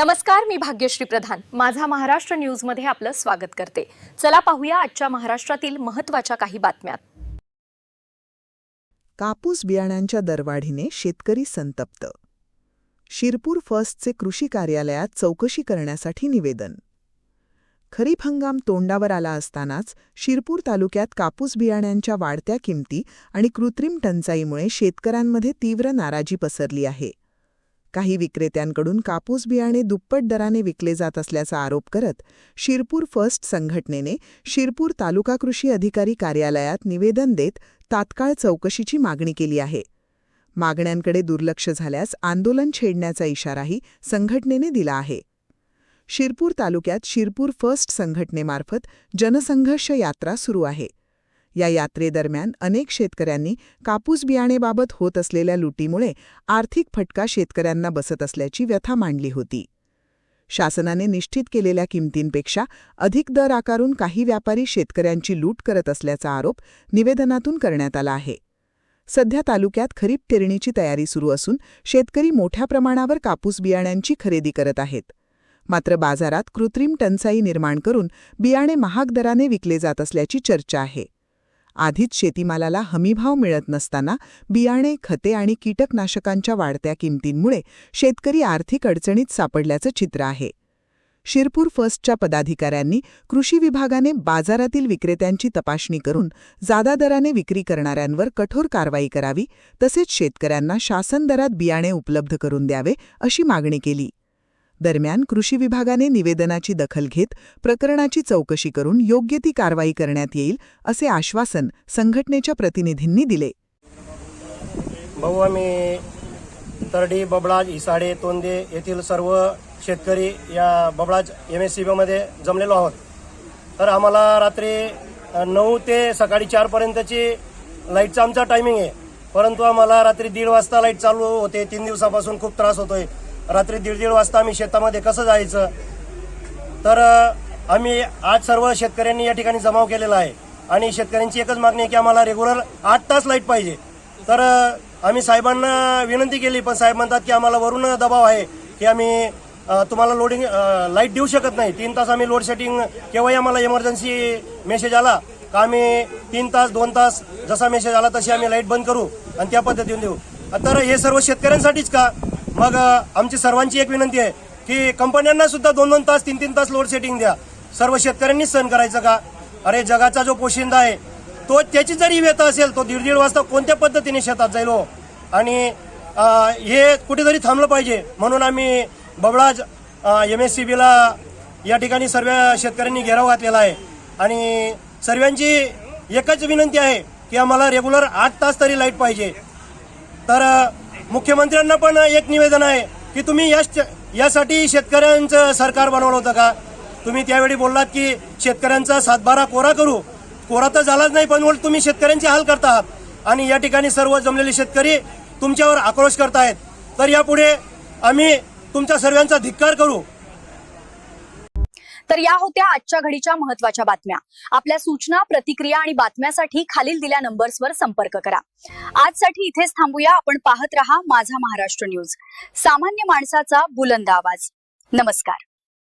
नमस्कार, मी भाग्यश्री प्रधान माझा महाराष्ट्र न्यूज मध्ये आपलं स्वागत करते। चला पाहूया आजच्या महाराष्ट्रातील महत्त्वाच्या काही बातम्या। कापूस बियाण्यांच्या दरवाढीने शेतकरी संतप्त। शिरपूर फर्स्टचे कृषी कार्यालयात चौकशी करण्यासाठी निवेदन। खरीप हंगाम तोंडावर आला असतानाच शिरपूर तालुक्यात कापूस बियाण्यांच्या वाढत्या किमती आणि कृत्रिम टंचाईमुळे शेतकऱ्यांमध्ये तीव्र नाराजी पसरली आहे। काही विक्रेत्यांकडून कापूस बियाणे दुप्पट दराने विकले जात असल्याचा आरोप करत शिरपूर फर्स्ट संघटनेने शिरपूर तालुका कृषी अधिकारी कार्यालयात निवेदन देत तात्काळ चौकशीची मागणी केली आहे। मागण्यांकडे दुर्लक्ष झाल्यास आंदोलन छेडण्याचा इशाराही संघटनेने दिला आहे। शिरपूर तालुक्यात शिरपूर फर्स्ट संघटनेमार्फत जनसंघर्ष यात्रा सुरू आहे। या यात्रेदरम्यान अनेक शेतकऱ्यांनी कापूस बियाणेबाबत होत असलेल्या लुटीमुळे आर्थिक फटका शेतकऱ्यांना बसत असल्याची व्यथा मांडली होती। शासनाने निश्चित केलेल्या किमतींपेक्षा अधिक दर आकारून काही व्यापारी शेतकऱ्यांची लूट करत असल्याचा आरोप निवेदनातून करण्यात आला आहे। सध्या तालुक्यात खरीप पेरणीची तयारी सुरू असून शेतकरी मोठ्या प्रमाणावर कापूस बियाण्यांची खरेदी करत आहेत। मात्र बाजारात कृत्रिम टंचाई निर्माण करून बियाणे महाग दराने विकले जात असल्याची चर्चा आहे। आधीच शेतीमालाला हमीभाव मिळत नसताना बियाणे, खते आणि कीटकनाशकांच्या वाढत्या किमतींमुळे शेतकरी आर्थिक अडचणीत सापडल्याचं चित्र आहे। शिरपूर फर्स्टच्या पदाधिकाऱ्यांनी कृषी विभागाने बाजारातील विक्रेत्यांची तपासणी करून जादा दराने विक्री करणाऱ्यांवर कठोर कारवाई करावी, तसेच शेतकऱ्यांना शासन दरात बियाणे उपलब्ध करून द्यावे अशी मागणी केली। दरम्यान कृषी विभागाने निवेदनाची दखल घेत प्रकरणाची चौकशी करून योग्य ती कारवाई करण्यात येईल असे आश्वासन संघटनेच्या प्रतिनिधींनी दिले। आम्ही तरडी, बबळाज, इसाडे, तोंदे येथील सर्व शेतकरी या बबळाज MSCB मध्ये जमलेलो आहोत। तर आम्हाला रात्री 9 ते सकाळी 4 पर्यंतची लाईटचा आमचा टायमिंग आहे, परंतु आम्हाला रात्री 1:30 वाजता लाईट चालू होते। 3 दिवसापासून खूप त्रास होतोय। रात्री 1:30 वाजता आम्ही शेतामध्ये कसं जायचं? तर आम्ही आज सर्व शेतकऱ्यांनी या ठिकाणी जमाव केलेला आहे आणि शेतकऱ्यांची एकच मागणी आहे की आम्हाला रेग्युलर 8 तास लाईट पाहिजे। तर आम्ही साहेबांना विनंती केली, पण साहेब म्हणतात की आम्हाला वरून दबाव आहे की आम्ही तुम्हाला लोडिंग लाईट देऊ शकत नाही। 3 तास आम्ही लोड शेडिंग, केव्हाही आम्हाला इमर्जन्सी मेसेज आला का आम्ही 3 तास 2 तास जसा मेसेज आला तशी आम्ही लाईट बंद करू आणि त्या पद्धतीने देऊ। तर हे सर्व शेतकऱ्यांसाठीच का? मग आमची सर्वांची एक विनंती आहे की कंपन्यांना सुद्धा 2-2 तास 3-3 तास लोड शेडिंग द्या। सर्व शेतकऱ्यांनीच सहन करायचं का? अरे जगाचा जो पोशिंदा आहे तो त्याची जरी व्यथा असेल तो 1:30 वाजता कोणत्या पद्धतीने शेतात जाईल हो? आणि हे कुठेतरी थांबलं पाहिजे। म्हणून आम्ही बबळाज MSCBला या ठिकाणी सर्व शेतकऱ्यांनी घेराव घातलेला आहे आणि सर्वांची एकच विनंती आहे की आम्हाला रेग्युलर 8 तास तरी लाईट पाहिजे। तर मुख्यमंत्र्यांना पण एक निवेदन आहे की तुम्ही यासाठी शेतकऱ्यांचं सरकार बनवलं होतं का? तुम्ही त्यावेळी बोललात की शेतकऱ्यांचा 7-12 कोरा करू, कोरा तर झालाच नाही, पण उलट तुम्ही शेतकऱ्यांचे हाल करता आहात आणि या ठिकाणी सर्व जमलेले शेतकरी तुमच्यावर आक्रोश करतायत। तर यापुढे आम्ही तुमच्या सर्वांचा धिक्कार करू। तर या होत्या आजच्या घडीच्या महत्त्वाच्या बातम्या। आपल्या सूचना, प्रतिक्रिया आणि बातम्यासाठी खालील दिल्या नंबर्सवर संपर्क करा। आजसाठी इथेच थांबूया। आपण पाहत रहा माझा महाराष्ट्र न्यूज, सामान्य माणसाचा बुलंद आवाज। नमस्कार।